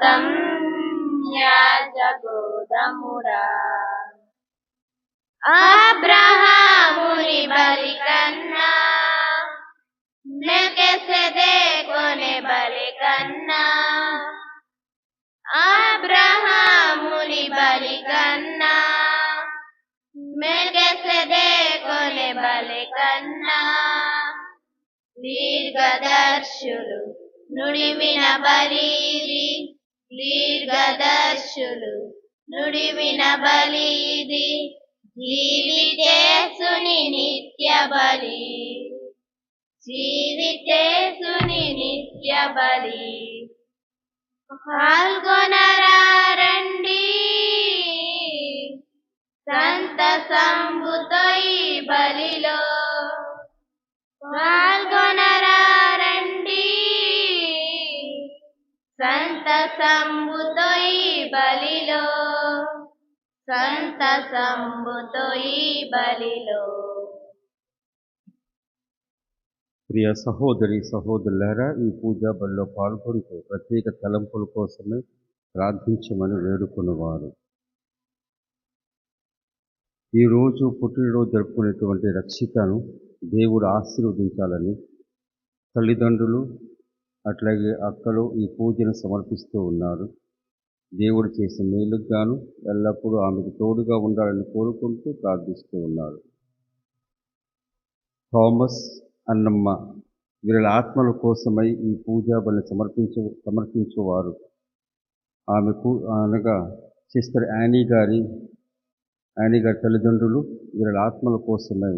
రక్తం యాజగోదమురా. అబ్రహాముని బలి కన్నా మెల్కీసెదెకుని బలి కన్నా, అబ్రహాముని బలి కన్నా మెల్కీసెదెకుని బలి కన్నా, దీర్ఘదర్శులు నుడివిన బలిది, దీర్ఘదర్శులు నుడివిన బలిది, జీవితేసుని నిత్య బలి, జీవితేసుని నిత్య బలి. పాల్గొనరండి సంతసంబుతో ఈ బలిలో, పాల్గొనరండి సంతసంబుతో ఈ బలిలో, సంతసంబుతో ఈ బలిలో. ప్రియ సహోదరి సహోదరులారా, ఈ పూజా బలిలో పాల్గొంటూ ప్రత్యేక తలంపుల కోసమే ప్రార్థించమని వేడుకున్నవారు. ఈరోజు పుట్టినరోజు జరుపుకునేటువంటి రక్షితను దేవుడు ఆశీర్వదించాలని తల్లిదండ్రులు అట్లాగే అక్కలు ఈ పూజను సమర్పిస్తూ ఉన్నారు. దేవుడు చేసే మేలుకు గాను ఎల్లప్పుడూ ఆమెకు తోడుగా ఉండాలని కోరుకుంటూ ప్రార్థిస్తూ ఉన్నారు. థామస్, అన్నమ్మ వీళ్ళ ఆత్మల కోసమై ఈ పూజా బలిని సమర్పించేవారు. ఆమెకు అనగా సిస్టర్ యానీ గారి తల్లిదండ్రులు వీళ్ళ ఆత్మల కోసమై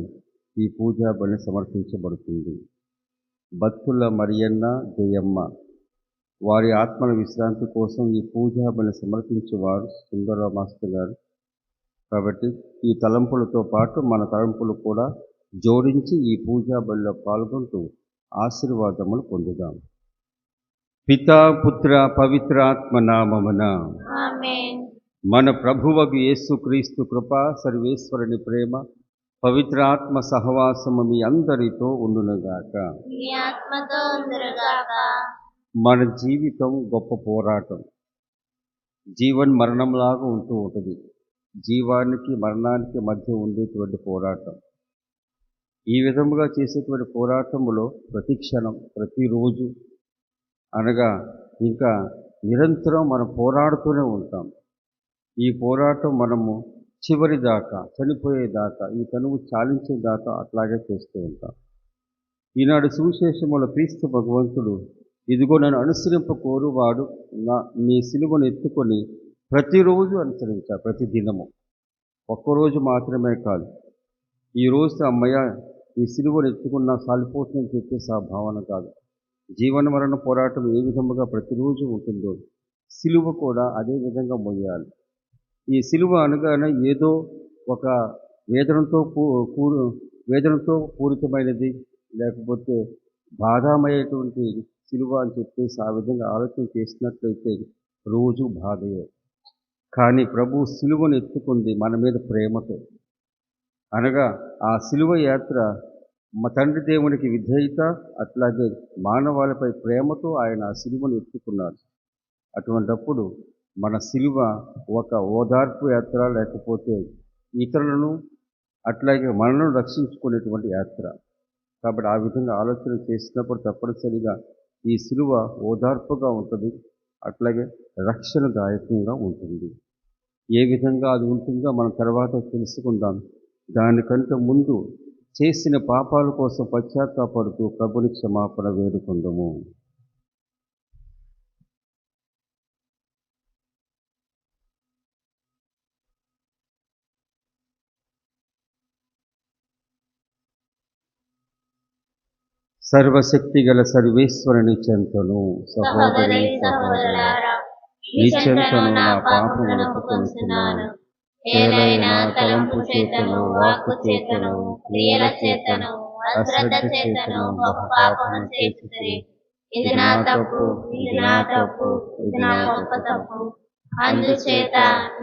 ఈ పూజా బలిని సమర్పించబడుతుంది. బత్తుల మరియన్న, జయమ్మ వారి ఆత్మల విశ్రాంతి కోసం ఈ పూజా బలిని సమర్పించేవారు సుందరరావు మాస్టర్ గారు. కాబట్టి ఈ తలంపులతో పాటు మన తలంపులు కూడా జోడించి ఈ పూజా బలిలో పాల్గొంటూ ఆశీర్వాదములు పొందుదాం. పితా పుత్ర పవిత్రాత్మ నామమున ఆమేన్. మన ప్రభువగు యేసుక్రీస్తు కృప, సర్వేశ్వరుని ప్రేమ, పవిత్రాత్మ సహవాసము మీ అందరితో ఉండునుగాక. మీ ఆత్మతో ఉండునుగాక. మన జీవితం గొప్ప పోరాటం. జీవన్ మరణంలాగా ఉంటూ ఉంటుంది. జీవానికి మరణానికి మధ్య ఉండేటువంటి పోరాటం. ఈ విధముగా చేసేటువంటి పోరాటములో ప్రతి క్షణం, ప్రతిరోజు అనగా ఇంకా నిరంతరం మనం పోరాడుతూనే ఉంటాం. ఈ పోరాటం మనము చివరి దాకా, చనిపోయేదాకా, ఈ తనువు చాలించేదాకా అట్లాగే చేస్తూ ఉంటాం. ఈనాడు సువిశేషముల క్రీస్తు భగవంతుడు, ఇదిగో నన్ను అనుసరింపకోరువాడు నీ సిలువను ఎత్తుకొని ప్రతిరోజు అనుసరించాడు. ప్రతి దినము, ఒక్కరోజు మాత్రమే కాదు. ఈరోజు అమ్మయ్య ఈ సిలువను ఎత్తుకున్నా సాలిపోతుందని చెప్పేసి ఆ భావన కాదు. జీవన మరణ పోరాటం ఏ విధముగా ప్రతిరోజు ఉంటుందో సిలువ కూడా అదే విధంగా మోయాలి. ఈ సిలువ అనగానే ఏదో ఒక వేదనతో పూరితమైనది, లేకపోతే బాధామయ్యేటువంటి సిలువ అని చెప్పేసి ఆ విధంగా ఆలోచన చేసినట్లయితే రోజు బాధయే. కానీ ప్రభు సిలువను ఎత్తుకుంది మన మీద ప్రేమతో. అనగా ఆ సిలువ యాత్ర మా తండ్రి దేవునికి విధేయత, అట్లాగే మానవాళిపై ప్రేమతో ఆయన ఆ సిలువను ఎత్తుకున్నారు. అటువంటప్పుడు మన సిలువ ఒక ఓదార్పు యాత్ర, లేకపోతే ఇతరులను అట్లాగే మనలను రక్షించుకునేటువంటి యాత్ర. కాబట్టి ఆ విధంగా ఆలోచన చేసినప్పుడు తప్పనిసరిగా ఈ సిలువ ఓదార్పుగా ఉంటుంది, అట్లాగే రక్షణదాయకంగా ఉంటుంది. ఏ విధంగా అది ఉంటుందో మనం తర్వాత తెలుసుకుందాం. దానికంటే ముందు చేసిన పాపాల కోసం పశ్చాత్తాపడుతూ ప్రభుని క్షమాపణ వేడుకుందాము. సర్వశక్తి గల సర్వేశ్వరుని చెంతను సహోదరి సహోదరులారా, నీ చెంతను నా పాపమును ఒప్పుకొనుచున్నాను. ఏదైనా తలంపు చేతను, వాక్కు చేతను, క్రియల చేతను, అశ్రద్ధ చేతను బహు పాపము చేసితిని. ఇది నా తప్పు, ఇది నా తప్పు, ఇది నా గొప్ప తప్పు. అందుచేత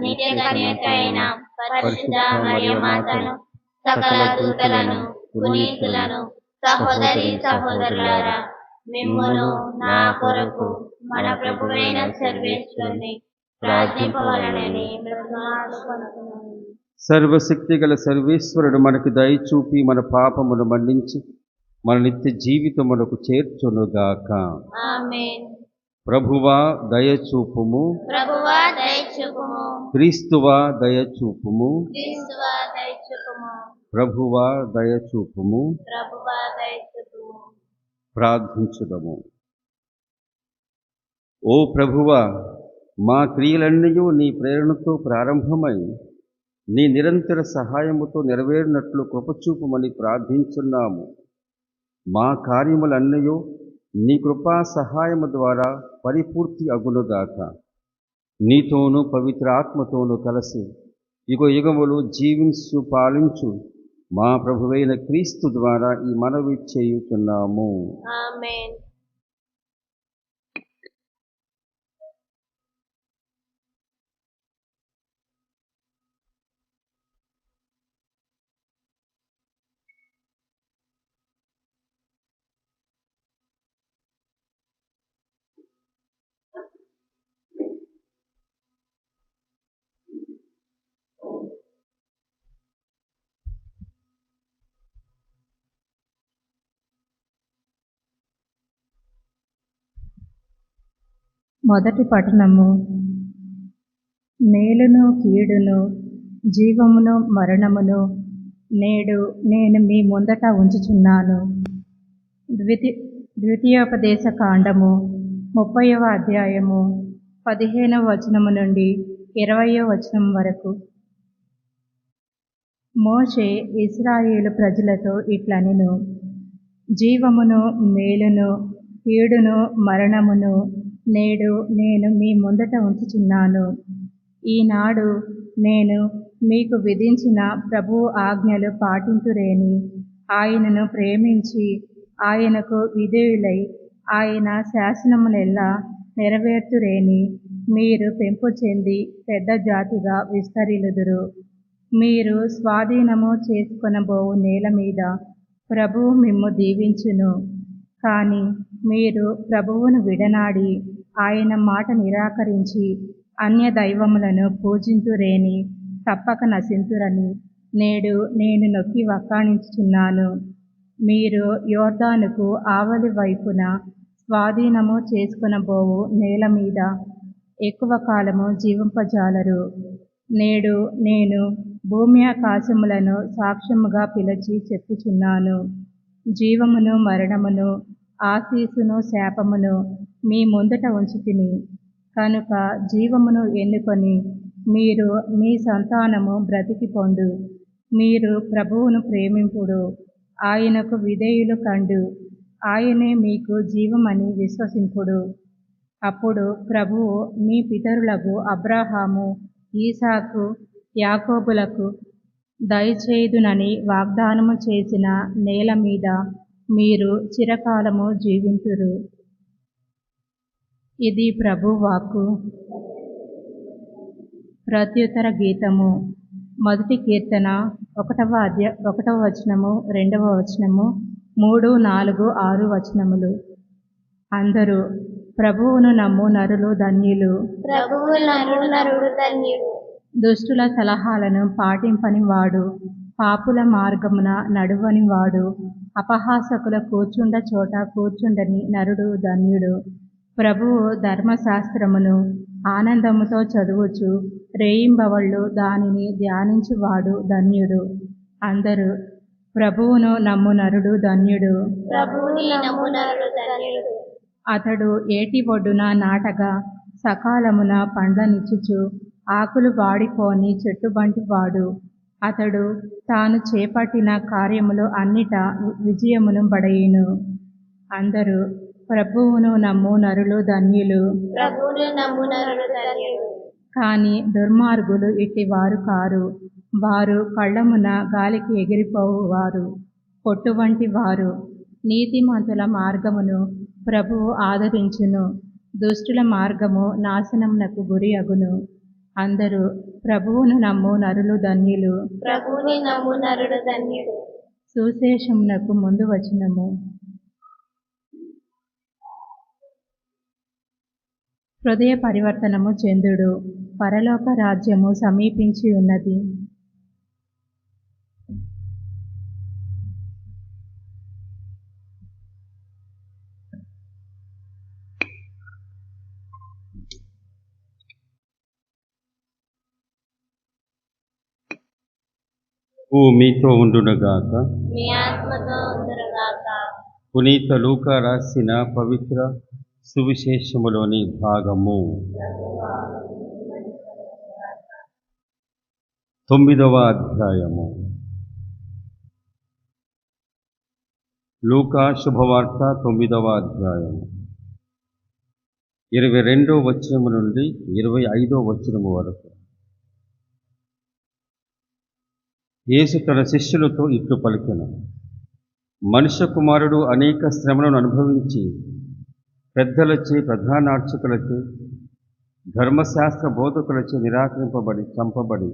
నిత్య కన్యక అయిన పరిశుద్ధ మరియమాతను, సకల దూతలను, పునీతులను, సహోదరి సహోదరులారా, మిమ్మును నా కొరకు మన ప్రభువైన సర్వేశ్వరుని ప్రార్థింపవలనని బ్రతిమాలుకొనుచున్నాను. సర్వశక్తి గల సర్వేశ్వరుడు మనకు దయచూపి మన పాపమును మన్నించి మన నిత్య జీవితమునకు చేర్చునుగాక. ఆమేన్. ప్రభువా దయచూపుము, ప్రభువా దయచూపుము, క్రీస్తువా దయచూపుము, క్రీస్తువా దయచూపుము, ప్రభువా దయచూపుము. ప్రభువా దయచూపుము. ప్రార్థించుదము. ఓ ప్రభువా, మా క్రియలన్నయూ నీ ప్రేరణతో ప్రారంభమై నీ నిరంతర సహాయముతో నెరవేరినట్లు కృపచూపుమని ప్రార్థించున్నాము. మా కార్యములన్నయూ నీ కృపా సహాయము ద్వారా పరిపూర్తి అగునుగాక. నీతోనూ పవిత్ర ఆత్మతోనూ కలిసి యుగ యుగములు జీవించు పాలించు మా ప్రభువైన క్రీస్తు ద్వారా ఈ మనవి చేయుచున్నాము. ఆమేన్. మొదటి పఠనము. మేలును కీడును, జీవమును మరణమును నేడు నేను మీ ముందట ఉంచుచున్నాను. ద్వితీయోపదేశ కాండము 30వ అధ్యాయము 15వ వచనము నుండి 20వ వచనం వరకు. మోషే ఇశ్రాయేలు ప్రజలతో ఇట్లనెను: జీవమును మేలును కీడును మరణమును నేడు నేను మీ ముందట ఉంచుచున్నాను. ఈనాడు నేను మీకు విధించిన ప్రభువు ఆజ్ఞలు పాటింతురేని, ఆయనను ప్రేమించి ఆయనకు విధేయులై ఆయన శాసనములెల్లా నెరవేర్తురేని మీరు పెంపు చెంది పెద్ద జాతిగా విస్తరిల్లుదురు. మీరు స్వాధీనము చేసుకొనబోవు నేల మీద ప్రభువు మిమ్ము దీవించును. కాని మీరు ప్రభువును విడనాడి ఆయన మాట నిరాకరించి అన్య దైవములను పూజింతురేని తప్పక నశింతురని నేడు నేను నొక్కి వక్కాణించుచున్నాను. మీరు యోర్దానుకు ఆవలి వైపున స్వాధీనము చేసుకొనబోవు నేల మీద ఎక్కువ కాలము జీవింపజాలరు. నేడు నేను భూమి ఆకాశములను సాక్ష్యముగా పిలిచి చెప్పుచున్నాను. జీవమును మరణమును ఆశీస్సును శాపమును మీ ముందట ఉంచితిని కనుక జీవమును ఎన్నుకొని మీరు మీ సంతానము బ్రతికి పొందు. మీరు ప్రభువును ప్రేమింపుడు, ఆయనకు విధేయులు కండు, ఆయనే మీకు జీవమని విశ్వసింపుడు. అప్పుడు ప్రభువు మీ పితరులకు అబ్రాహాము, ఈసాకు, యాకోబులకు దయచేయుదునని వాగ్దానము చేసిన నేల మీద మీరు చిరకాలము జీవింతురు. ఇది ప్రభు వాక్కు. ప్రత్యుత్తర గీతము. మొదటి కీర్తన 1వ వచనము, 2వ వచనము, 3, 4, 6 వచనములు. అందరూ ప్రభువును నమ్ము నరులు ధన్యులు. ప్రభువు నమ్ము నరుడు ధన్యుడు. దుష్టుల సలహాలను పాటింపని వాడు, పాపుల మార్గమున నడువని వాడు, అపహాసకుల కూర్చుండ చోట కూర్చుండని నరుడు ధన్యుడు. ప్రభువు ధర్మశాస్త్రమును ఆనందముతో చదువుచు రేయింబవళ్ళు దానిని ధ్యానించువాడు ధన్యుడు. అందరూ ప్రభువును నమ్ము నరుడు ధన్యుడు. ప్రభువుని నమ్ము నరుడు ధన్యుడు. అతడు ఏటి ఒడ్డున నాటగా సకాలమున పండ్లనిచ్చుచు ఆకులు వాడిపోని చెట్టుబంటి వాడు. అతడు తాను చేపట్టిన కార్యములు అన్నిటా విజయమును బడయును. అందరూ ప్రభువును నమ్ము నరులు ధన్యులు. ప్రభువుని నమ్ము నరుడు ధన్యుడు. కాని దుర్మార్గులు ఇట్టివారు కారు. వారు కళ్ళమున గాలికి ఎగిరిపోవువారు, పొట్టు వంటి వారు. నీతిమంతుల మార్గమును ప్రభువు ఆదరించును, దుష్టుల మార్గము నాశనమునకు గురి అగును. అందరూ ప్రభువును నమ్ము నరులు ధన్యులు. ప్రభువుని నమ్ము నరుడు ధన్యుడు. సుశేషమునకు ముందు వచనము. హృదయ పరివర్తనము చెందుడు, పరలోక రాజ్యము సమీపించి ఉన్నది. మీతో ఉండునగాక. మీ ఆత్మతో ఉండునుగాక. పునీత లూకా రాసిన పవిత్ర సువిశేషములోని భాగము. 9వ అధ్యాయము. లూకా శుభవార్త 9వ అధ్యాయము 22వ వచనము నుండి 25వ వచనము వరకు. యేసు తన శిష్యులతో ఇట్లు పలికెను: మనుష్య కుమారుడు అనేక శ్రమలను అనుభవించి పెద్దలచే, ప్రధానార్చకులచే, ధర్మశాస్త్ర బోధకులచే నిరాకరింపబడి చంపబడి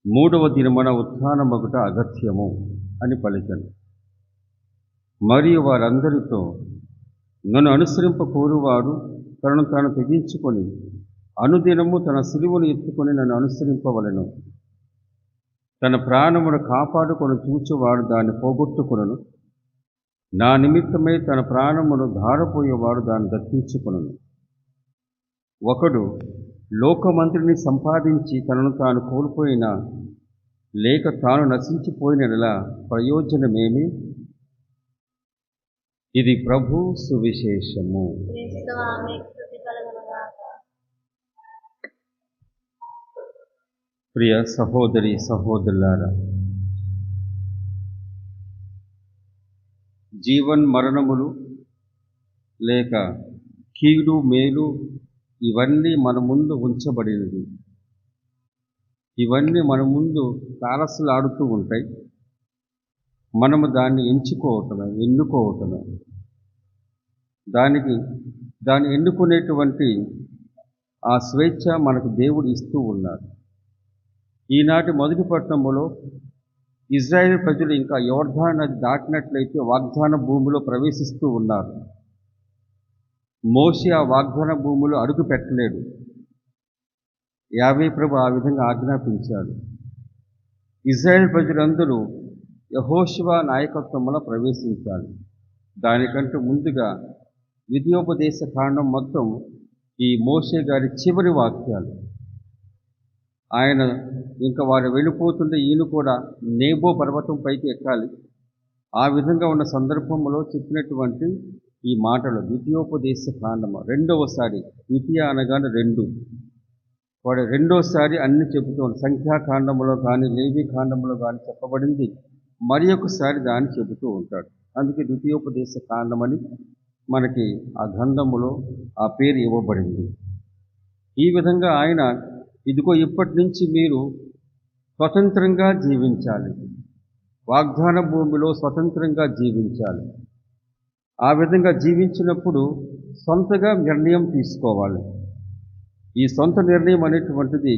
3వ దినమున ఉత్థానమగుట అగత్యము అని పలికెను. మరియు వారందరితో, నన్ను అనుసరింప కోరువాడు తనను తాను తెగించుకొని అనుదినము తన సిలువను ఎత్తుకొని నన్ను అనుసరింపవలెను. తన ప్రాణమును కాపాడుకొని చూచువాడు దాన్ని పోగొట్టుకొనును. నా నిమిత్తమై తన ప్రాణమును ధారపోయేవాడు దాన్ని దక్కించుకొనును. ఒకడు లోకమంతటిని సంపాదించి తనను తాను కోల్పోయినా లేక తాను నశించిపోయినలా ప్రయోజనమేమి? ఇది ప్రభు సువిశేషము. ప్రియ సహోదరి సహోదరులారా, జీవన్ మరణములు లేక కీడు మేలు ఇవన్నీ మన ముందు ఉంచబడినవి. ఇవన్నీ మన ముందు తారసలాడుతూ ఉంటాయి. మనము దాన్ని ఎన్నుకోవటమే. దాన్ని ఎన్నుకునేటువంటి ఆ స్వేచ్ఛ మనకు దేవుడు ఇస్తూ ఉన్నారు. ఈనాటి మొదటి పట్టణంలో ఇజ్రాయేల్ ప్రజలు ఇంకా యోర్దాను నది దాటినట్లయితే వాగ్దాన భూమిలో ప్రవేశిస్తూ ఉన్నారు. మోషే ఆ వాగ్దాన భూమిలో అడుగు పెట్టలేడు. యావే ప్రభు ఆ విధంగా ఆజ్ఞాపించాడు. ఇజ్రాయేల్ ప్రజలందరూ యెహోషువ నాయకత్వంలో ప్రవేశించాలి. దానికంటే ముందుగా ద్వితీయోపదేశ కాండం మొత్తం ఈ మోషే గారి చివరి వాక్యాలు. ఆయన ఇంకా వారు వెళ్ళిపోతుంటే ఈయన కూడా నేబో పర్వతం పైకి ఎక్కాలి. ఆ విధంగా ఉన్న సందర్భంలో చెప్పినటువంటి ఈ మాటలు ద్వితీయోపదేశ కాండము రెండవసారి, ద్వితీయ అనగానే 2, వాడు రెండోసారి అన్ని చెబుతూ సంఖ్యాకాండంలో కానీ లేవి కాండంలో కానీ చెప్పబడింది మరి ఒకసారి దాన్ని చెబుతూ ఉంటాడు. అందుకే ద్వితీయోపదేశ కాండమని మనకి ఆ గ్రంథములో ఆ పేరు ఇవ్వబడింది. ఈ విధంగా ఆయన, ఇదిగో ఇప్పటి నుంచి మీరు స్వతంత్రంగా జీవించాలి, వాగ్దాన భూమిలో స్వతంత్రంగా జీవించాలి. ఆ విధంగా జీవించినప్పుడు సొంతగా నిర్ణయం తీసుకోవాలి. ఈ సొంత నిర్ణయం అనేటువంటిది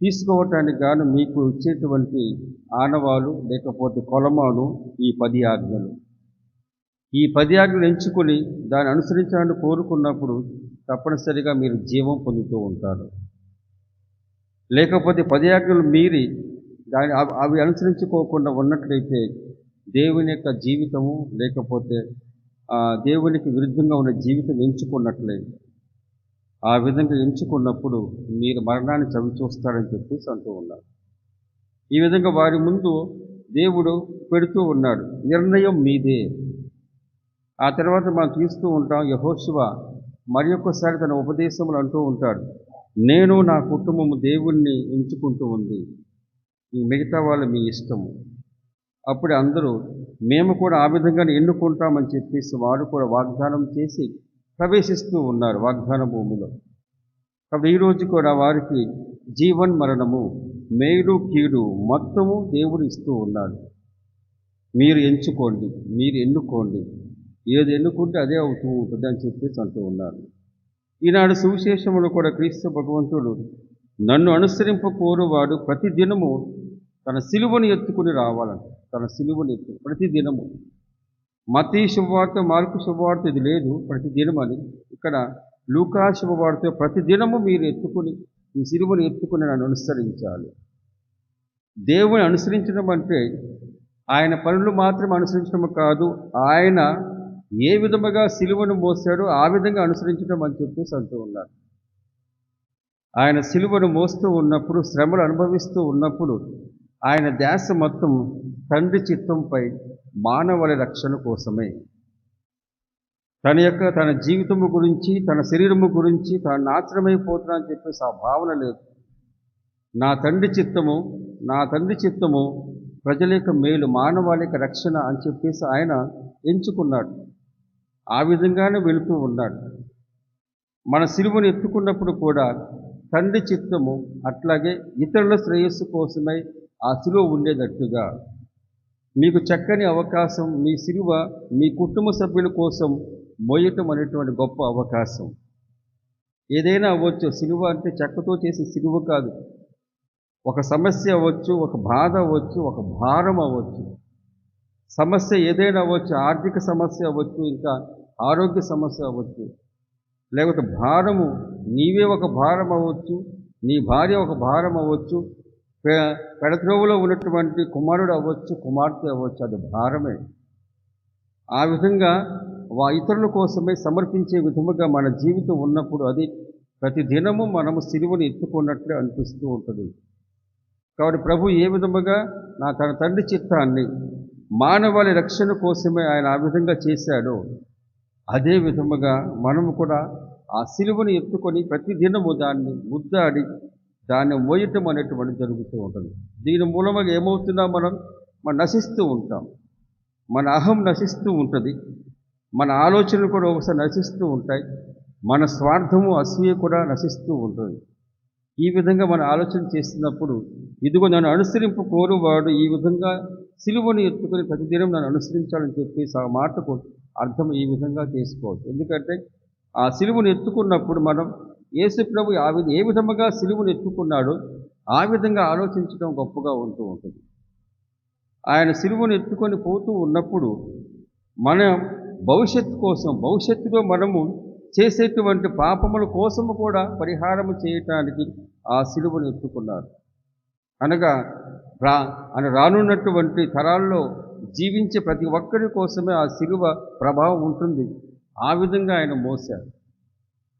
తీసుకోవటానికి గాను మీకు ఇచ్చేటువంటి ఆనవాలు లేకపోతే కొలమాను ఈ 10 ఆజ్ఞలు. ఈ 10 ఆజ్ఞలు ఎంచుకొని దాన్ని అనుసరించాలని కోరుకున్నప్పుడు తప్పనిసరిగా మీరు జీవం పొందుతూ ఉంటారు. లేకపోతే 10 ఆజ్ఞలు మీరి అవి అనుసరించుకోకుండా ఉన్నట్లయితే దేవుని యొక్క జీవితము లేకపోతే దేవునికి విరుద్ధంగా ఉన్న జీవితం ఎంచుకున్నట్లే. ఆ విధంగా ఎంచుకున్నప్పుడు మీరు మరణాన్ని చవిచూస్తారని చెప్పేసి అంటూ ఉన్నారు. ఈ విధంగా వారి ముందు దేవుడు పెడుతూ ఉన్నాడు. నిర్ణయం మీదే. ఆ తర్వాత మనం చూస్తూ ఉంటాం, యెహోషువ మరి ఒక్కసారి తన ఉపదేశములు అంటూ ఉంటాడు, నేను నా కుటుంబము దేవుణ్ణి ఎంచుకుంటూ ఉంది, ఈ మిగతా వాళ్ళు మీ ఇష్టము. అప్పుడు అందరూ మేము కూడా ఆ విధంగానే ఎన్నుకుంటామని చెప్పేసి వారు కూడా వాగ్దానం చేసి ప్రవేశిస్తూ ఉన్నారు వాగ్దాన భూమిలో. కాబట్టి ఈరోజు కూడా వారికి జీవన్ మరణము, మేలు కీడు మొత్తము దేవుడు ఇస్తూ ఉన్నాడు. మీరు ఎంచుకోండి, మీరు ఎన్నుకోండి, ఏది ఎన్నుకుంటే అదే అవుతూ ఉంటుంది అని చెప్పేసి అంటూ ఉన్నారు. ఈనాడు సువిశేషములు కూడా క్రీస్తు భగవంతుడు, నన్ను అనుసరింప కోరువాడు ప్రతిదినము తన సిలువను ఎత్తుకుని రావాలంట. తన సిలువను ప్రతిదినము. మత్తయి శుభవార్త, మార్కు శుభవార్త ఇది లేదు ప్రతిదినం అని. ఇక్కడ లూకా శుభవార్త ప్రతిదినము మీరు ఎత్తుకుని ఈ సిలువను ఎత్తుకుని నన్ను అనుసరించాలి. దేవుని అనుసరించడం అంటే ఆయన పనులు మాత్రం అనుసరించడం కాదు, ఆయన ఏ విధముగా సిలువను మోసాడో ఆ విధంగా అనుసరించడం అని చెప్పేసి అంటూ ఉన్నారు. ఆయన సిలువను మోస్తూ ఉన్నప్పుడు, శ్రమలు అనుభవిస్తూ ఉన్నప్పుడు ఆయన ధ్యాస మొత్తం తండ్రి చిత్తంపై, మానవాళి రక్షణ కోసమే. తన జీవితము గురించి, తన శరీరము గురించి తాను నాశనమైపోతున్నా అని చెప్పేసి ఆ భావన లేదు. నా తండ్రి చిత్తము ప్రజల యొక్క మేలు, మానవాళి యొక్క రక్షణ అని చెప్పేసి ఆయన ఎంచుకున్నాడు. ఆ విధంగానే వెళుతూ ఉన్నాడు. మన సిలువను ఎత్తుకున్నప్పుడు కూడా తండ్రి చిత్తము అట్లాగే ఇతరుల శ్రేయస్సు కోసమై ఆ సిలువ ఉండేటట్టుగా, మీకు చక్కని అవకాశం, మీ సిలువ మీ కుటుంబ సభ్యుల కోసం మోయటం అనేటువంటి గొప్ప అవకాశం. ఏదైనా అవ్వచ్చు, సిలువ అంటే చెక్కతో చేసే సిలువ కాదు. ఒక సమస్య అవ్వచ్చు, ఒక బాధ అవ్వచ్చు, ఒక భారం అవ్వచ్చు. సమస్య ఏదైనా అవ్వచ్చు, ఆర్థిక సమస్య అవ్వచ్చు, ఇంకా ఆరోగ్య సమస్య అవ్వచ్చు, లేకపోతే భారము, నీవే ఒక భారం అవ్వచ్చు, నీ భార్య ఒక భారం అవ్వచ్చు, పెడత్రోవలో ఉన్నటువంటి కుమారుడు అవ్వచ్చు, కుమార్తె అవ్వచ్చు, అది భారమే. ఆ విధంగా ఇతరుల కోసమే సమర్పించే విధముగా మన జీవితం ఉన్నప్పుడు అది ప్రతిదినము మనము సిలువను ఎత్తుకున్నట్లే అనిపిస్తూ ఉంటుంది. కాబట్టి ప్రభు ఏ విధముగా తన తండ్రి చిత్తాన్ని, మానవాళి రక్షణ కోసమే ఆయన ఆ విధంగా చేశాడో అదే విధముగా మనము కూడా ఆ సిలువను ఎత్తుకొని ప్రతిదినము దాన్ని ముద్దాడి దాన్ని మోయటం అనేటువంటి జరుగుతూ ఉంటుంది. దీని మూలముగా ఏమవుతున్నా మనం నశిస్తూ ఉంటాం. మన అహం నశిస్తూ ఉంటుంది, మన ఆలోచనలు కూడా ఒకసారి నశిస్తూ ఉంటాయి, మన స్వార్థము, అసూయ కూడా నశిస్తూ ఉంటుంది. ఈ విధంగా మనం ఆలోచన చేస్తున్నప్పుడు, ఇదిగో నన్ను అనుసరింపు కోరువాడు ఈ విధంగా సిలువను ఎత్తుకొని ప్రతిదినం నన్ను అనుసరించాలని చెప్పేసి ఆ మాటకు అర్థం ఈ విధంగా చేసుకోవచ్చు. ఎందుకంటే ఆ సిలువను ఎత్తుకున్నప్పుడు మనం యేసు ప్రభు ఏ విధముగా సిలువను ఎత్తుకున్నాడో ఆ విధంగా ఆలోచించడం గొప్పగా ఉంటూ ఉంటుంది. ఆయన సిలువను ఎత్తుకొని పోతూ ఉన్నప్పుడు మన భవిష్యత్తులో మనము చేసేటువంటి పాపముల కోసము కూడా పరిహారము చేయటానికి ఆ సిలువను ఎత్తుకున్నారు. అనగా రానున్నటువంటి తరాల్లో జీవించే ప్రతి ఒక్కరి కోసమే ఆ సిలువ ప్రభావం ఉంటుంది. ఆ విధంగా ఆయన మోశారు.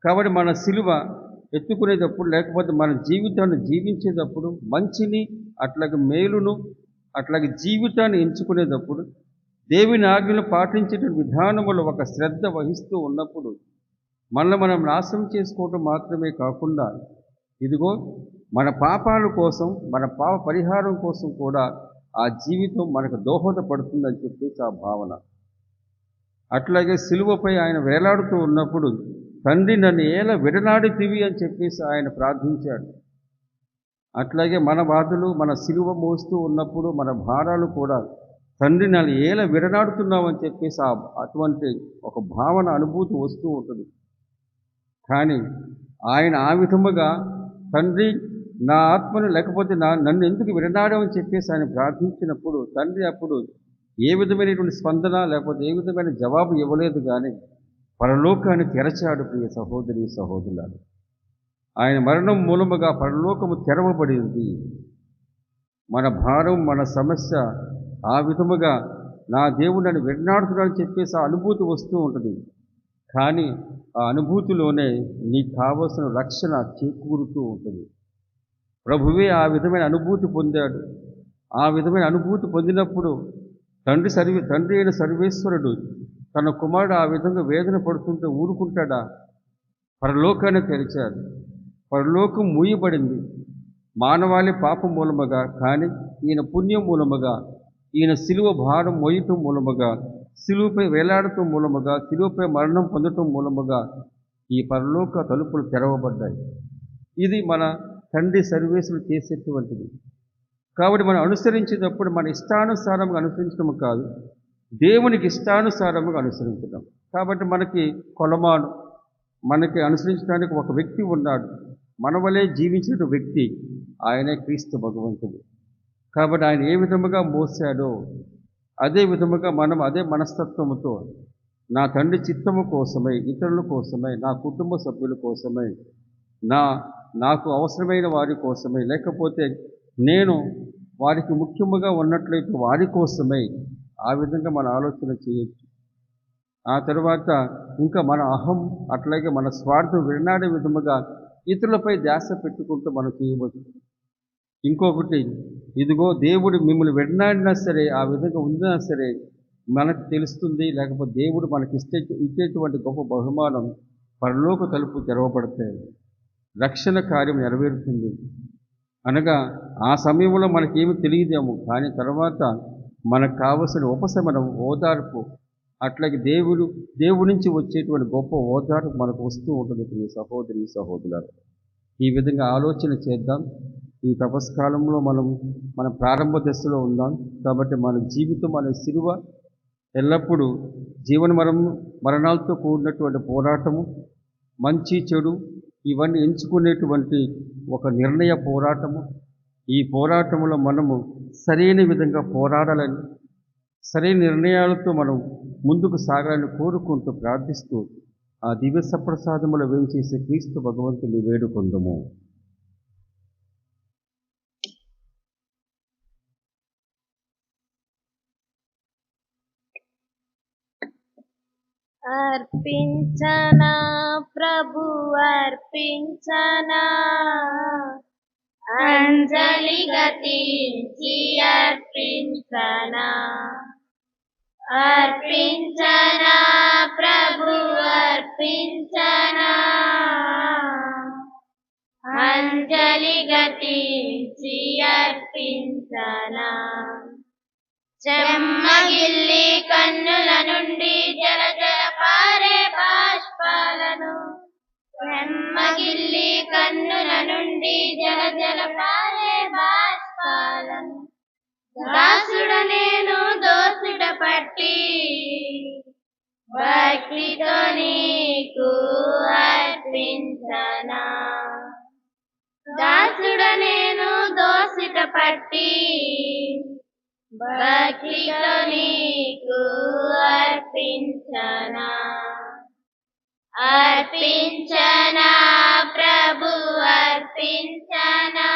కాబట్టి మన సిలువ ఎత్తుకునేటప్పుడు, లేకపోతే మన జీవితాన్ని జీవించేటప్పుడు, మంచిని అట్లాగే మేలును అట్లాగే జీవితాన్ని ఎంచుకునేటప్పుడు దేవుని ఆజ్ఞలు పాటించే విధానములో ఒక శ్రద్ధ వహిస్తూ ఉన్నప్పుడు మనం నాశనం చేసుకోవటం మాత్రమే కాకుండా, ఇదిగో మన పాపాల కోసం, మన పాప పరిహారం కోసం కూడా ఆ జీవితం మనకు దోహదపడుతుందని చెప్పేసి ఆ భావన. అట్లాగే సిలువపై ఆయన వేలాడుతూ ఉన్నప్పుడు తండ్రి నన్ను ఏల విడనాడితివి అని చెప్పేసి ఆయన ప్రార్థించాడు. అట్లాగే మన బాధలు, మన సిలువ మోస్తూ ఉన్నప్పుడు మన భారాలు కూడా తండ్రి నన్ను ఏల విడనాడుతున్నామని చెప్పేసి అటువంటి ఒక భావన, అనుభూతి వస్తూ ఉంటుంది. కానీ ఆయన ఆ విధముగా తండ్రి నా ఆత్మను, లేకపోతే నన్ను ఎందుకు విడనాడమని చెప్పేసి ఆయన ప్రార్థించినప్పుడు తండ్రి అప్పుడు ఏ విధమైనటువంటి స్పందన లేకపోతే ఏ విధమైన జవాబు ఇవ్వలేదు. కానీ పరలోకాన్ని తెరచాడు. ప్రియ సహోదరి సహోదరులారా, ఆయన మరణం మూలముగా పరలోకము తెరవబడింది. మన భారం, మన సమస్య ఆ విధముగా నా దేవుడు నన్ను విడనాడుతున్నాడని చెప్పేసి ఆ అనుభూతి వస్తూ ఉంటుంది. కానీ ఆ అనుభూతిలోనే నీకు కావలసిన రక్షణ చేకూరుతూ ఉంటుంది. ప్రభువే ఆ విధమైన అనుభూతి పొందాడు. ఆ విధమైన అనుభూతి పొందినప్పుడు తండ్రి అయిన సర్వేశ్వరుడు తన కుమారుడు ఆ విధంగా వేదన పడుతుంటే ఊరుకుంటాడా? పరలోకాన్ని తెరిచాడు. పరలోకం మూయబడింది మానవాళి పాపం మూలముగా. కానీ ఈయన పుణ్యం మూలముగా, ఈయన సిలువ భారం మోయటం మూలముగా, సిలువపై వేలాడటం మూలముగా, సిలువపై మరణం పొందటం మూలముగా ఈ పరలోక తలుపులు తెరవబడ్డాయి. ఇది మన తండ్రి సర్వేసులు చేసేటువంటిది. కాబట్టి మనం అనుసరించేటప్పుడు మన ఇష్టానుసారంగా అనుసరించడం కాదు, దేవునికి ఇష్టానుసారంగా అనుసరించడం. కాబట్టి మనకి కొలమాను, మనకి అనుసరించడానికి ఒక వ్యక్తి ఉన్నాడు. మన వలె జీవించిన వ్యక్తి ఆయనే క్రీస్తు భగవంతుడు. కాబట్టి ఆయన ఏ విధముగా మోసాడో అదే విధముగా మనం అదే మనస్తత్వముతో నా తండ్రి చిత్తము కోసమై, ఇతరుల కోసమై, నా కుటుంబ సభ్యుల కోసమై, నాకు అవసరమైన వారి కోసమై, లేకపోతే నేను వారికి ముఖ్యముగా ఉన్నట్లయితే వారి కోసమై ఆ విధంగా మన ఆలోచన చేయొచ్చు. ఆ తర్వాత ఇంకా మన అహం అట్లాగే మన స్వార్థం విడనాడే విధముగా ఇతరులపై ధ్యాస పెట్టుకుంటూ మనం చేయవచ్చు. ఇంకొకటి, ఇదిగో దేవుడు మిమ్మల్ని విడనాడినా సరే, ఆ విధంగా ఉన్నా సరే మనకు తెలుస్తుంది, లేకపోతే దేవుడు మనకి ఇచ్చేటువంటి గొప్ప బహుమానం పరలోక తలుపు తెరవబడతాయి, రక్షణ కార్యం నెరవేరుతుంది. అనగా ఆ సమయంలో మనకేమి తెలియదేమో, కానీ తర్వాత మనకు కావలసిన ఉపశమనం, ఓదార్పు, అట్లాగే దేవుడి నుంచి వచ్చేటువంటి గొప్ప ఓదార్పు మనకు వస్తూ ఉంటుంది. ప్రియ సహోదరి సహోదరులారా, ఈ విధంగా ఆలోచన చేద్దాం. ఈ తపస్కాలంలో మన ప్రారంభ దశలో ఉందాం. కాబట్టి మన జీవితం అనే శిలువ ఎల్లప్పుడూ మరణాలతో కూడినటువంటి పోరాటము, మంచి చెడు ఇవన్నీ ఎంచుకునేటువంటి ఒక నిర్ణయ పోరాటము. ఈ పోరాటంలో మనము సరైన విధంగా పోరాడాలని, సరైన నిర్ణయాలతో మనం ముందుకు సాగాలని కోరుకుంటూ ప్రార్థిస్తూ ఆ దివ్య సప్రసాదములు వేంచేసే క్రీస్తు భగవంతుని వేడుకొందుము. అర్పించనా ప్రభు అర్పించనా, అంజలి గతించి అర్పించనా. అర్పించనా ప్రభు అర్పించనా, అంజలి గతించి అర్పించనా. చెమ్మగిల్లి కన్నుల నుండి జల జల పారే బాష్పాలను, చెమ్మగిల్లి కన్నుల నుండి జల జల పారే బాష్పాలను, దాసుడ నేను దోసుడ పట్టి భక్తితో నీకు అర్పించనా. దాసుడ నేను దోసుడ పట్టి భక్తితో నీకు అర్పించనా. అర్పించనా ప్రభు అర్పించనా,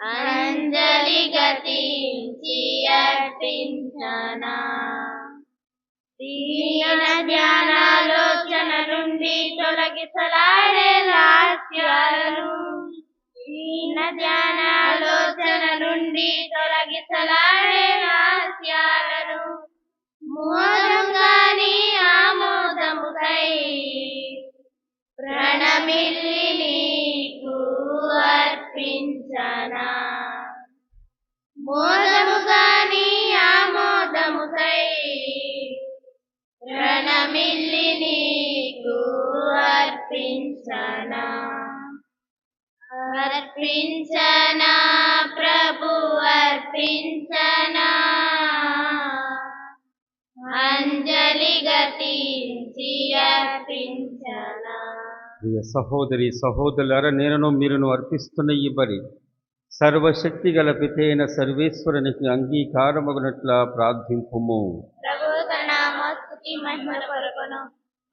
అంజలి గతించి అర్పించనా. దీన ధ్యానాలోచన నుండి తొలగిసలాడే రహస్యాలను, దీన ధ్యానాలోచన నుండి తొలగిసలాడే రహస్యాలను, మోదముగాని ఆమోదముకై ప్రణమిల్లి నీకు అర్పించనా. మోదముగాని ఆమోదముకై ప్రణమిల్లి నీకు అర్పించనా. అర్పించనా ప్రభు అర్పించనా, అంజలి గతించి అర్పించనా. ప్రియ సహోదరి సహోదరులారా, నేనును మీరును అర్పిస్తున్న ఈ బలి సర్వశక్తి గల పితైన సర్వేశ్వరునికి అంగీకారమగునట్లా ప్రార్థింపుము. ప్రభు తన నామస్తుతి మహిమల కొరకును,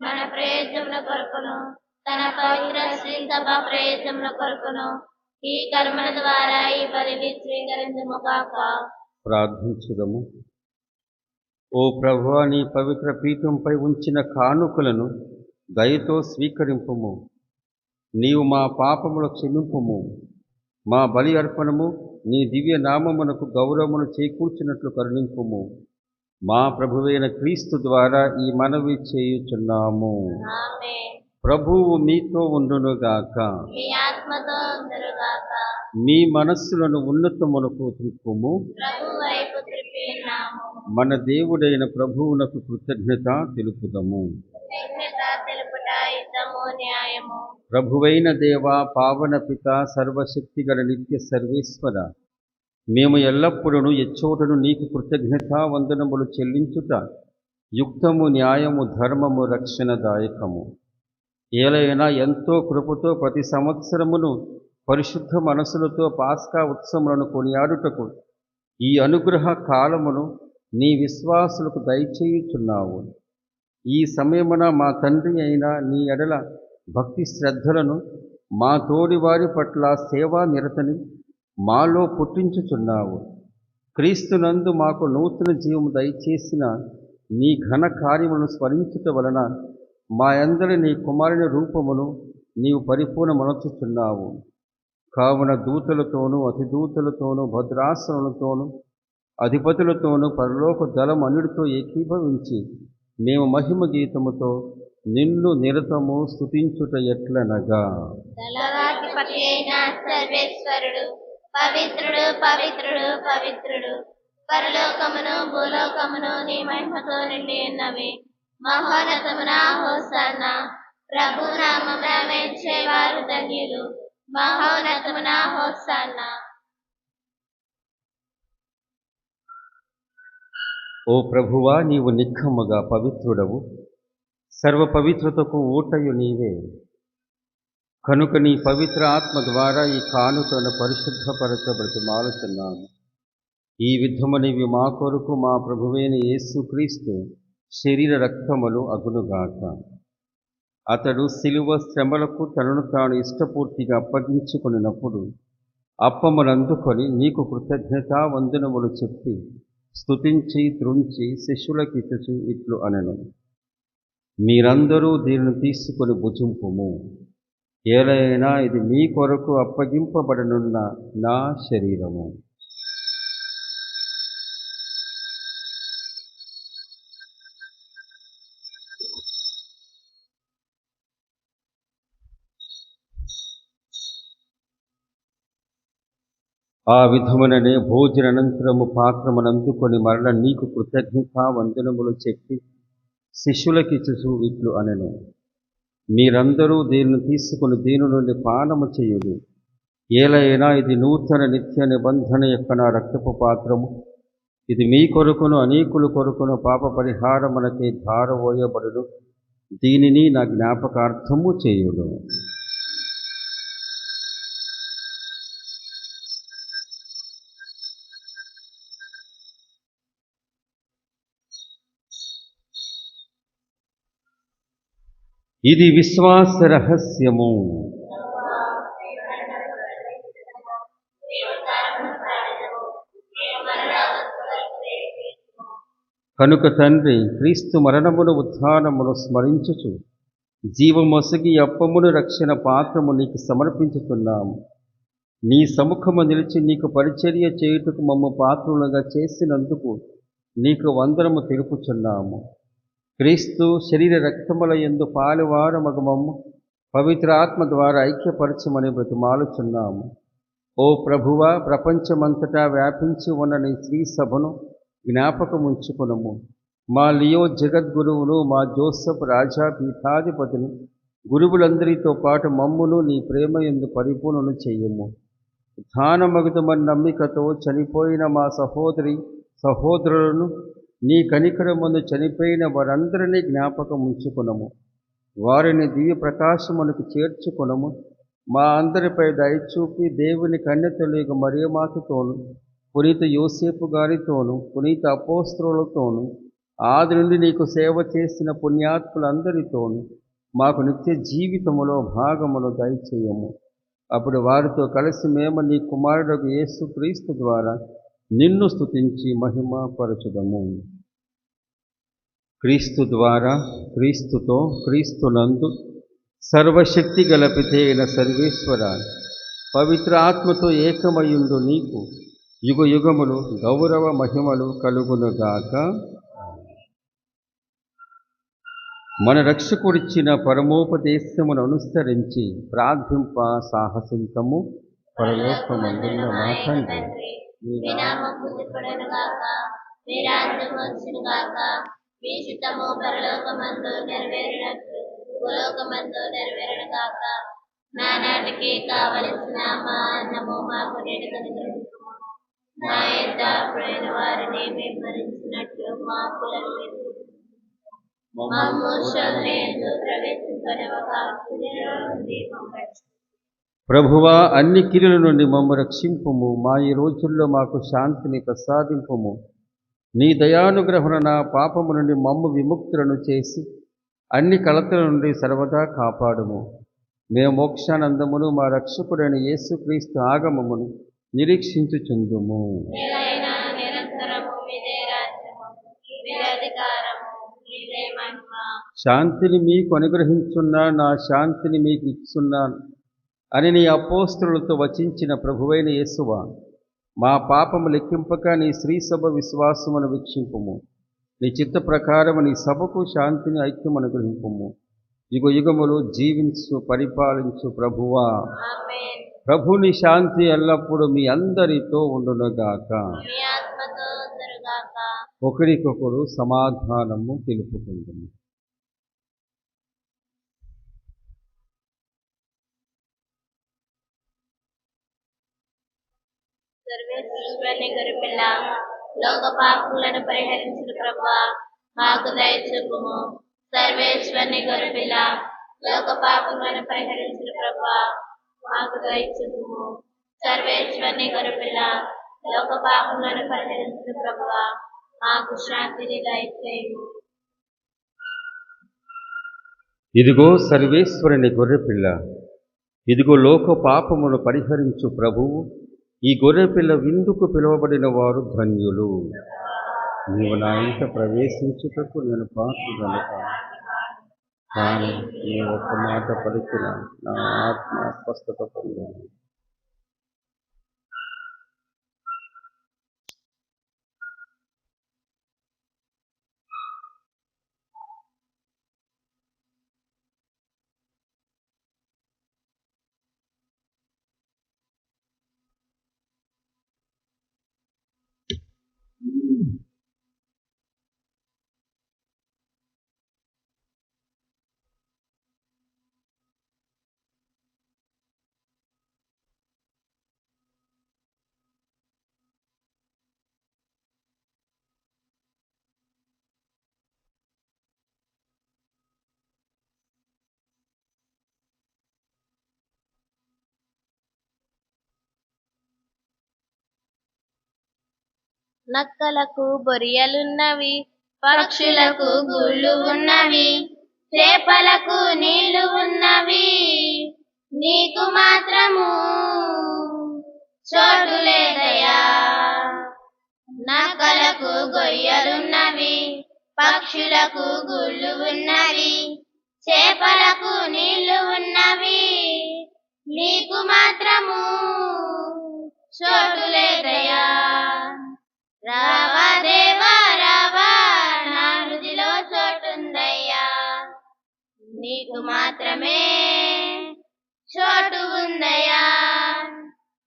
మన ప్రయోజనముల కొరకును, తన పవిత్ర శ్రీ సభ ప్రయోజనముల కొరకును ఈ కర్మల ద్వారా ఈ బలిని స్వీకరించుము గాక. ప్రార్థించుదము. ఓ ప్రభువా, నీ పవిత్ర పీఠంపై ఉంచిన కానుకలను దయతో స్వీకరింపుము. నీవు మా పాపములు క్షమింపుము. మా బలి అర్పణము నీ దివ్య నామమునకు గౌరవమును చేకూర్చినట్లు కరుణింపుము. మా ప్రభువైన క్రీస్తు ద్వారా ఈ మనవి చేయుచున్నాము. ఆమేన్. ప్రభువు మీతో ఉండునుగాక. మీ ఆత్మతో ఉండునుగాక. మీ మనస్సులను ఉన్నతమునకు త్రిప్పుము. ప్రభు వైపు త్రిప్పినాము. మన దేవుడైన ప్రభువునకు కృతజ్ఞత తెలుపుదము. కృతజ్ఞత తెలుపుట యుద్ధము న్యాయము. ప్రభువైన దేవా, పావన పిత, సర్వశక్తి గల నిత్య సర్వేశ్వర, మేము ఎల్లప్పుడూ ఎచ్చోటను నీకు కృతజ్ఞత వందనములు చెల్లించుట యుక్తము, న్యాయము, ధర్మము, రక్షణదాయకము. ఏలైనా ఎంతో కృపతో ప్రతి సంవత్సరమును పరిశుద్ధ మనసులతో పాస్కా ఉత్సవములను కొనియాడుటకు ఈ అనుగ్రహ కాలమును నీ విశ్వాసులకు దయచేయుచున్నావు. ఈ సమయమున మా తండ్రి అయిన నీ ఎడల భక్తి శ్రద్ధలను, మా తోడి వారి పట్ల సేవా నిరతని మాలో పుట్టించుచున్నావు. క్రీస్తునందు మాకు నూతన జీవము దయచేసిన నీ ఘన కార్యములను స్మరించుట వలన మా అందరి నీ కుమారుని రూపమును నీవు పరిపూర్ణమనర్చుచున్నావు. కావున దూతలతోనూ అతిదూతలతోనూ భద్రాసనులతోనూ అధిపతులతోనూ పరలోక దళం అన్నిటితో ఏకీభవించి మేము మహిమ గీతముతో నిన్ను నిరతము స్తుతించుట ఎట్లనగా, దళాధిపతి అయిన సర్వేశ్వరుడు పవిత్రుడు పవిత్రుడు పవిత్రుడు, పరలోకమును భూలోకమును నీ మహిమతో నిండి ఉన్నవి. మహోన్నతమున హోసన్నా, ప్రభు నామమున వేంచేవారు ధన్యులు. మహోన్నతమున హోసన్నా. ఓ ప్రభువా, నీవు నిక్కముగా పవిత్రుడవు, సర్వ పవిత్రతకు ఊటయు నీవే. కనుక నీ పవిత్ర ఆత్మ ద్వారా ఈ కానుకను పరిశుద్ధపరచబడుతున్నాము. ఈ విధమునివి మా కొరకు మా ప్రభువైన యేసుక్రీస్తు శరీర రక్తములు అగునుగాక. అతడు శిలువ శ్రమలకు తనను తాను ఇష్టపూర్తిగా అప్పగించుకున్నప్పుడు అప్పమునందుకొని నీకు కృతజ్ఞతా వందనములు చెప్పి స్తుతించి త్రుంచి శిష్యులకిచ్చుచు ఇట్లు అనెను, మీరందరూ దీనిని తీసుకొని భుజింపుము. ఏలైనా ఇది మీ కొరకు అప్పగింపబడనున్న నా శరీరము. ఆ విధముననే భోజనానంతరము పాత్రమునందుకొని మరల నీకు కృతజ్ఞతా వందనములు చెప్పి శిష్యులకిచ్చుచు ఇట్లు అనెను, మీరందరూ దీనిని తీసుకుని దీని నుండి పానము చేయుడు. ఏలైనా ఇది నూతన నిత్య నిబంధన యొక్క నా రక్తపు పాత్రము. ఇది మీ కొరకును అనేకుల కొరకును పాప పరిహారమునకై ధారవోయబడును. దీనిని నా జ్ఞాపకార్థము చేయుడు. ఇది విశ్వాస రహస్యము. కనుక తండ్రి, క్రీస్తు మరణమును ఉత్థానమును స్మరించుచు జీవమొసగి అప్పమును రక్షణ పాత్రము నీకు సమర్పించుతున్నాము. నీ సముఖము నిలిచి నీకు పరిచర్య చేయుటకు మమ్ము పాత్రులుగా చేసినందుకు నీకు వందనము తెలుపుచున్నాము. క్రీస్తు శరీర రక్తముల యందు పాలువారమగు మమ్ము పవిత్ర ఆత్మ ద్వారా ఐక్యపరచమని బ్రతిమాలుచున్నాము. ఓ ప్రభువా, ప్రపంచమంతటా వ్యాపించి ఉన్న నీ శ్రీ సభను జ్ఞాపకముంచుకునము. మా లియో జగద్గురువును, మా జోసెఫ్ రాజా పీఠాధిపతిని, గురువులందరితో పాటు మమ్మును నీ ప్రేమ యందు పరిపూర్ణను చెయ్యము. ఉత్థానమగుదమని నమ్మికతో చనిపోయిన మా సహోదరులను, నీ కనికరమందు చనిపోయిన వారందరినీ జ్ఞాపకం ఉంచుకునము. వారిని దివ్య ప్రకాశమునకు చేర్చుకునము. మా అందరిపై దయచూపి దేవుని కన్యతలుగు మరియమాతతోను, పునీత యోసేపు గారితోను, పునీత అపోస్తలులతోను, ఆది నుండి నీకు సేవ చేసిన పుణ్యాత్ములందరితోను మాకు నిత్య జీవితములో భాగమును దయచేయము. అప్పుడు వారితో కలిసి మేము నీ కుమారుడు యేసుక్రీస్తు ద్వారా నిన్ను స్తుతించి మహిమపరచుదము. క్రీస్తు ద్వారా, క్రీస్తుతో, క్రీస్తునందు సర్వశక్తి గల పితే అయిన సర్వేశ్వర, పవిత్ర ఆత్మతో ఏకమయుండు నీకు యుగ యుగములు గౌరవ మహిమలు కలుగునుగాక. మన రక్షకుడిచ్చిన పరమోపదేశమును అనుసరించి ప్రార్థింప సాహసింతము. పరలోకమందున్న మా తండ్రి, మీ నామము పూజింపబడునుగాక, మీ రాజ్యము వచ్చునుగాక, మీ చిత్తము పరలోకమందు నెరవేరినట్లు భూలోకమందు నెరవేరునుగాక. నానాటికి కావలసిన మా అన్నము మాకు నేడు అనుగ్రహించుము. నా యొద్ద అప్పుడైన వారిని మేము భరించినట్లు మా అప్పులను మమ్ము శోధన యందు ప్రవేశింపనివ్వక కీడులో నుండి మమ్ము రక్షించుము. ప్రభువా, అన్ని కీడుల నుండి మమ్ము రక్షింపుము. మా ఈ రోజుల్లో మాకు శాంతిని ప్రసాదింపుము. నీ దయానుగ్రహణ నా పాపము నుండి మమ్ము విముక్తులను చేసి అన్ని కలతల నుండి సర్వదా కాపాడుము. మేము మోక్షానందమును మా రక్షకుడైన యేసుక్రీస్తు ఆగమమును నిరీక్షించుచుందుము. శాంతిని మీకు అనుగ్రహించున్నా, నా శాంతిని మీకు ఇచ్చున్నాను అని నీ అపోస్తలులతో వచించిన ప్రభువైన యేసువా, మా పాపము లెక్కింపక నీ శ్రీసభ విశ్వాసమును వీక్షింపుము. నీ చిత్త ప్రకారము నీ సభకు శాంతిని ఐక్యం అనుగ్రహింపుము. యుగ యుగములు జీవించు పరిపాలించు ప్రభువా, ప్రభుని శాంతి ఎల్లప్పుడూ మీ అందరితో ఉండునుగాక. ఒకరికొకరు సమాధానము తెలుపుకుంటుము. సర్వేశ్వరుని గొర్రెపిల్ల, లోక పాపములను పరిహరించిన ప్రభువా, మాకు దయ చూపుము. సర్వేశ్వరుని గొర్రెపిల్ల, లోక పాపములను పరిహరించిన ప్రభువా, మాకు దయ చూపుము. సర్వేశ్వరుని గొర్రెపిల్ల, లోక పాపములను పరిహరించిన ప్రభువా, మాకు శాంతిని దయచేయుము. ఇదిగో సర్వేశ్వరుని గొర్రెపిల్ల, ఇదిగో లోక పాపమును పరిహరించు ప్రభువు. ఈ గొర్రెపిల్ల విందుకు పిలువబడిన వారు ధన్యులు. నీవు నా ఇంట ప్రవేశించుటకు నేను పాత్రుడను కాను, కానీ నీ ఒక్క మాట పలికిన నా ఆత్మ స్వస్థత పొందాను. నక్కలకు బొరియలున్నవి, పక్షులకు గూళ్ళు ఉన్నవి, చేపలకు నీళ్లు ఉన్నవి, నీకు మాత్రము చోటు లేదయా. నక్కలకు గొయ్యలున్నవి, పక్షులకు గూళ్ళు ఉన్నవి, చేపలకు నీళ్లు ఉన్నవి, నీకు మాత్రము చోటు లేదయా. రావా దేవా రావా, నా హృదిలో చోటుందయ్యా, నీకు మాత్రమే చోటు ఉందయ్యా.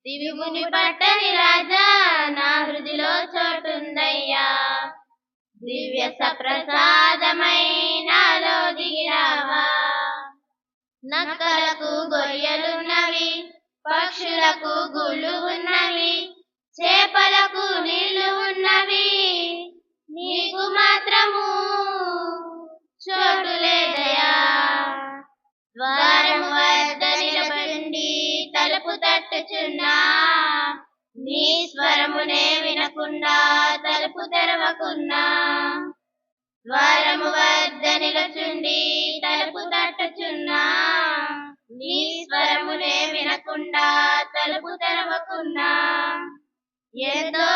దివిగుని పట్టని రాజా, నా హృదిలో చోటుందయ్యా, దివ్య సప్రసాదమై నాలో దిగిరావా. నక్కలకు గొయ్యలున్నవి, పక్షులకు గూళ్ళు ఉన్నవి, చేపలకు నీళ్లు ఉన్నవి, నీకు మాత్రము చోటు లేదయా. ద్వారము వద్ద నిలబడి తలుపు తట్టుచున్నా, నీ స్వరమునే వినకుండా తలుపు తెరవకున్నా. ద్వారము వద్ద నిలచుండి తలుపు తట్టుచున్నా, నీ స్వరమునే వినకుండా తలుపు తెరవకున్నా. ఎంతో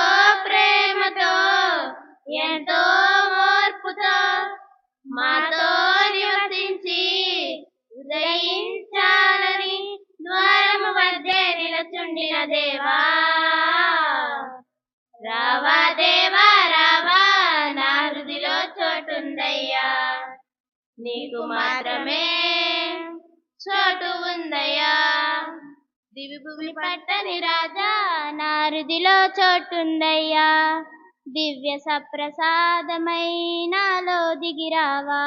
ప్రేమతో ఎంతో ఓర్పుతో మాతో నివసించి ఉదయించాలని ద్వారము వద్దే నిలచుండిన దేవా, రావా దేవా రావా, నా హృదిలో చోటుందయ్యా, నీకు మాత్రమే చోటు ఉందయ్యా. దివి భూమి పట్టని రాజా, నా హృదిలో చోటుందయ్యా, దివ్య సప్రసాదమై నాలో దిగిరావా.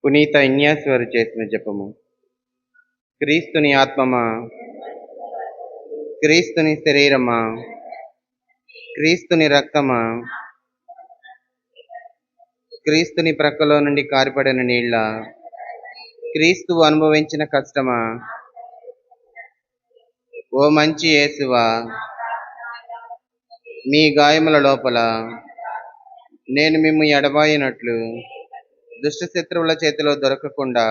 పునీత ఇన్యాస్ వారు చేసిన జపము. క్రీస్తుని ఆత్మమా, క్రీస్తుని శరీరమా, క్రీస్తుని రక్తమా, క్రీస్తుని ప్రక్కలో నుండి కారిపడిన నీళ్ళ, క్రీస్తువు అనుభవించిన కష్టమా, ఓ మంచి యేసువా, మీ గాయముల లోపల నేను మిమ్ము ఎడబాయినట్లు దుష్ట శత్రువుల చేతిలో దొరకకుండా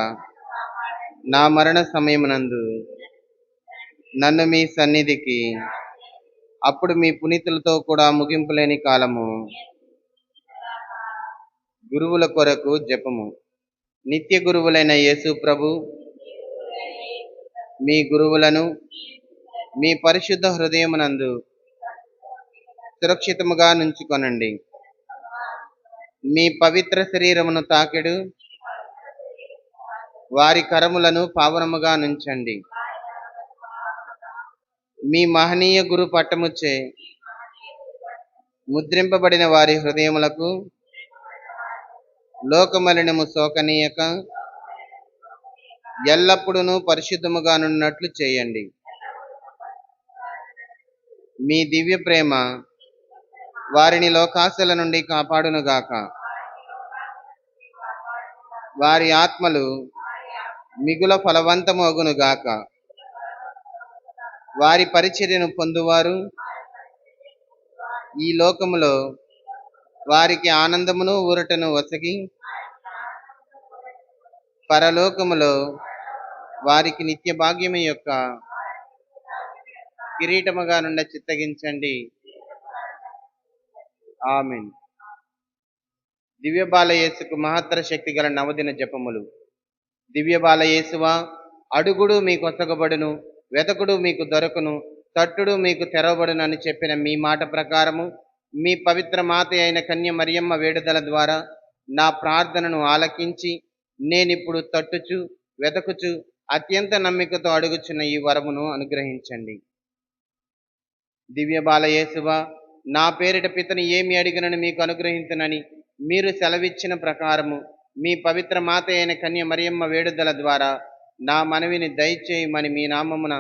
నా మరణ సమయమునందు నన్ను మీ సన్నిధికి, అప్పుడు మీ పునీతులతో కూడా ముగింపులేని కాలము గురువుల కొరకు జపము. నిత్య గురువులైన యేసు ప్రభు మీ గురువులను మీ పరిశుద్ధ హృదయమునందు సురక్షితముగా నుంచుకొనండి. మీ పవిత్ర శరీరమును తాకెడు వారి కరములను పావనముగా నుంచండి. మీ మహనీయ గురు పట్టముచ్చే ముద్రింపబడిన వారి హృదయములకు లోకమలినము సోకనీయక ఎల్లప్పుడూ పరిశుద్ధముగా నున్నట్లు చేయండి. మీ దివ్య ప్రేమ వారిని లోకాశల నుండి కాపాడునుగాక. వారి ఆత్మలు మిగుల ఫలవంతము అగునుగాక. వారి పరిచర్యను పొందువారు ఈ లోకములో వారికి ఆనందమును ఊరటను వసగి, పరలోకములో వారికి నిత్య భాగ్యము యొక్క కిరీటముగా నుండి చిత్తగించండి. ఆమెన్. దివ్య బాలయేసుకు మహత్తర శక్తి గల నవదిన జపములు. దివ్య బాలయేసువా, అడుగుడు మీకు ఒసగబడును, వెతకుడు మీకు దొరకును, తట్టుడు మీకు తెరవబడును అని చెప్పిన మీ మాట ప్రకారము మీ పవిత్ర మాత అయిన కన్య మరియమ్మ వేడుదల ద్వారా నా ప్రార్థనను ఆలకించి నేనిప్పుడు తట్టుచు వెతకుచు అత్యంత నమ్మికతో అడుగుచున్న ఈ వరమును అనుగ్రహించండి. దివ్య బాలయేసువా, నా పేరిట పితని ఏమి అడిగినని మీకు అనుగ్రహించునని మీరు సెలవిచ్చిన ప్రకారము మీ పవిత్ర మాత అయిన కన్య మరియమ్మ వేడుదల ద్వారా నా మనవిని దయచేయమని మీ నామమున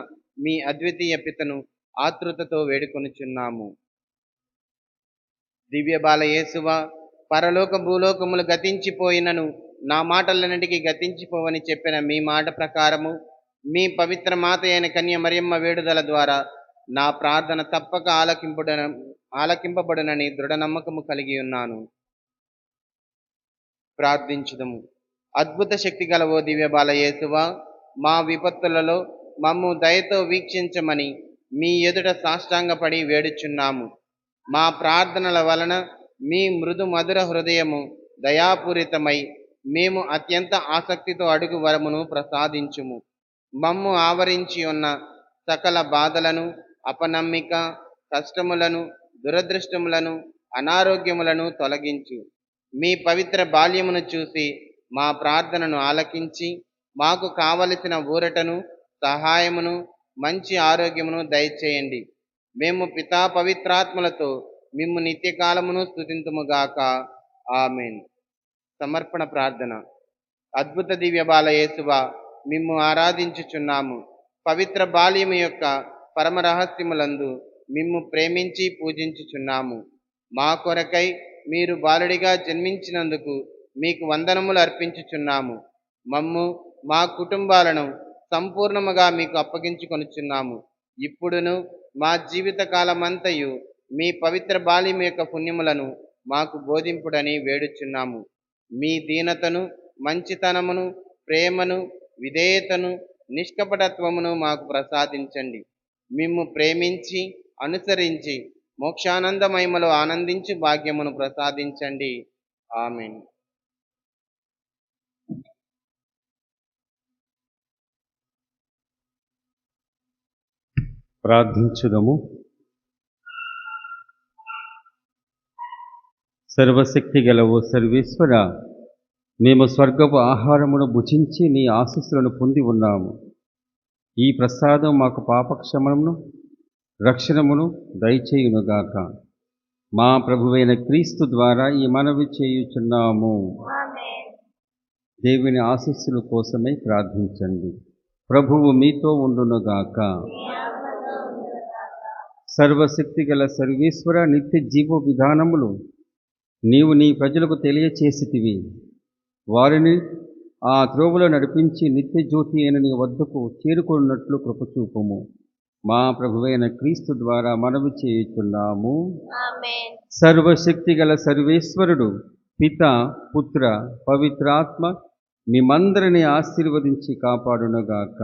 మీ అద్వితీయ పితను ఆతృతతో వేడుకొనుచున్నాము. దివ్య బాలయేసువా, పరలోక భూలోకములు గతించిపోయినను నా మాటలన్నిటికీ గతించిపోవని చెప్పిన మీ మాట ప్రకారము మీ పవిత్ర మాత అయిన కన్య మరియమ్మ వేడుదల ద్వారా నా ప్రార్థన తప్పక ఆలకింపబడునని దృఢ నమ్మకము కలిగి ఉన్నాను. ప్రార్థించుదము. అద్భుత శక్తి గల ఓ దివ్య బాలయేసువా, మా విపత్తులలో మమ్ము దయతో వీక్షించమని మీ ఎదుట సాష్టాంగపడి వేడుచున్నాము. మా ప్రార్థనల వలన మీ మృదు మధుర హృదయము దయాపూరితమై మేము అత్యంత ఆసక్తితో అడుగు వరమును ప్రసాదించుము. మమ్ము ఆవరించి ఉన్న సకల బాధలను, అపనమ్మిక, కష్టములను, దురదృష్టములను, అనారోగ్యములను తొలగించు. మీ పవిత్ర బాల్యమును చూసి మా ప్రార్థనను ఆలకించి మాకు కావలసిన ఊరటను, సహాయమును, మంచి ఆరోగ్యమును దయచేయండి. మేము పితా పవిత్రాత్మలతో మిమ్ము నిత్యకాలమును స్తుతింతుముగాక. ఆమెన్. సమర్పణ ప్రార్థన. అద్భుత దివ్య బాలయేసువా, మిమ్ము ఆరాధించుచున్నాము. పవిత్ర బాల్యము యొక్క పరమ రహస్యములందు మిమ్ము ప్రేమించి పూజించుచున్నాము. మా కొరకై మీరు బాలుడిగా జన్మించినందుకు మీకు వందనములు అర్పించుచున్నాము. మమ్ము మా కుటుంబాలను సంపూర్ణముగా మీకు అప్పగించుకొనుచున్నాము. ఇప్పుడును మా జీవిత కాలమంతయు మీ పవిత్ర బాల్యం యొక్క పుణ్యములను మాకు బోధింపుడని వేడుచున్నాము. మీ దీనతను, మంచితనమును, ప్రేమను, విధేయతను, నిష్కపటత్వమును మాకు ప్రసాదించండి. మిమ్ము ప్రేమించి అనుసరించి మోక్షానందమయములో ఆనందించి భాగ్యమును ప్రసాదించండి. ఆమెన్. ప్రార్థించుదము. సర్వశక్తి గల ఓ సర్వేశ్వర, మేము స్వర్గపు ఆహారమును భుజించి నీ ఆశీస్సులను పొంది ఉన్నాము. ఈ ప్రసాదం మాకు పాపక్షమమును, రక్షణమును దయచేయునుగాక. మా ప్రభువైన క్రీస్తు ద్వారా ఈ మనవి చేయుచున్నాము. దేవుని ఆశీస్సుల కోసమై ప్రార్థించండి. ప్రభువు మీతో ఉండునుగాక. సర్వశక్తిగల సర్వేశ్వర, నిత్య జీవ విధానములు నీవు నీ ప్రజలకు తెలియచేసితివి. వారిని ఆ త్రోవలో నడిపించి నిత్య జ్యోతి అయిన నీ వద్దకు చేరుకున్నట్లు కృపచూపుము. మా ప్రభువైన క్రీస్తు ద్వారా మనవి చేయుచున్నాము. ఆమేన్. సర్వశక్తిగల సర్వేశ్వరుడు పిత, పుత్ర, పవిత్రాత్మ మిమ్మందరిని ఆశీర్వదించి కాపాడునుగాక.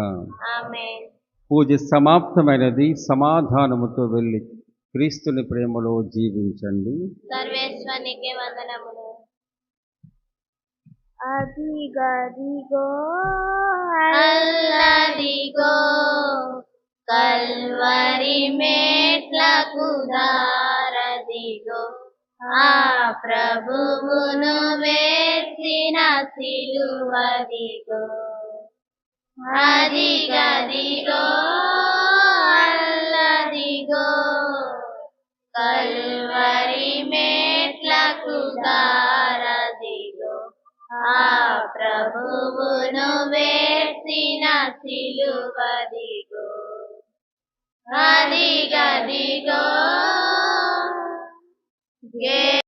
ఆమేన్. పూజ సమాప్తమైనది. సమాధానముతో వెళ్ళి క్రీస్తుని ప్రేమలో జీవించండి. సర్వేశ్వరునికి వందనములు. అదిగదిగో అల్లదిగో కల్వరి మెట్లకు దారదిగో, ఆ ప్రభువును వేసిన సిలువదిగో. అదిగదిగో అల్లదిగో కల్వరి మెట్లకు దారదిగో, ఆ ప్రభువును వేసిన సిలువదిగో. అదిగదిగో